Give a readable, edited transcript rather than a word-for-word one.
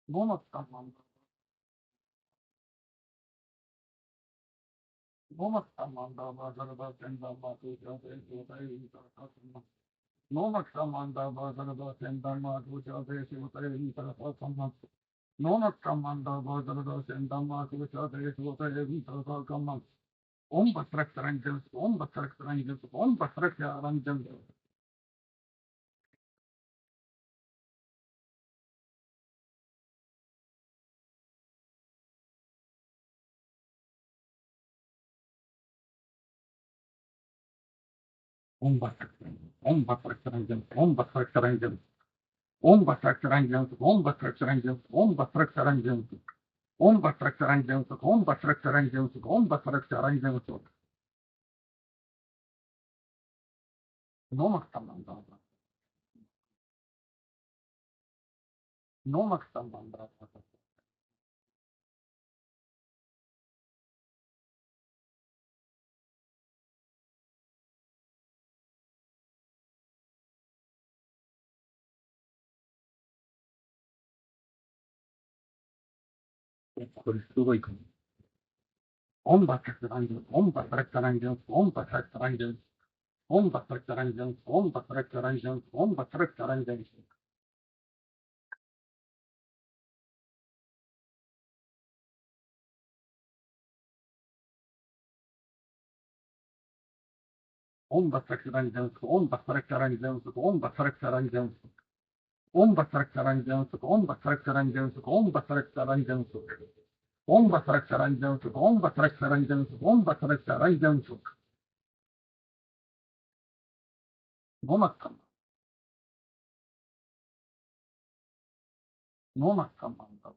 Nomaktamanda, Nomaktamanda, Bhagarava Sendama, Tuja, Desivata, Sarasatama. Nomaktamanda, Bhagarava Sendama, Tuja, Desivata, Sarasatama. Nomaktamanda, Bhagarava Sendama, Tuja, Desivata, Sarasatama. Om Bhattraktaranjans, Om Bhattraktaranjans, Om Bhattraktaranjans. Om Bhattraktaranjans, Om Bhattraktaranjans, Om Bhattraktaranjans. Om Bhattraktaranjans, Om Bhattraktaranjans, Om Bhattraktaranjans. Om Bhattraktaranjans, Om Bhattraktaranjans, Om Bhattraktaranjans. Nomaktamanda, Nomaktamanda. Om Bhattraktaranjans, Om Bhattraktaranjans, Om Bhattraktaranjans. Om Bhattraktaranjans, Om Bhattraktaranjans, Om Bhattraktaranjans. Om Bhattraktaranjans, Om Bhattraktaranjans, Om Bhattraktaranjans. Om Bhattraktaranjans, Om Bhattraktaranjans, Om Bhattraktaranjans. Om Bhattraktaranjans, Om Bhattraktaranjans, Om Bhattraktaranjans. Nomaktamanda, Nomaktamanda.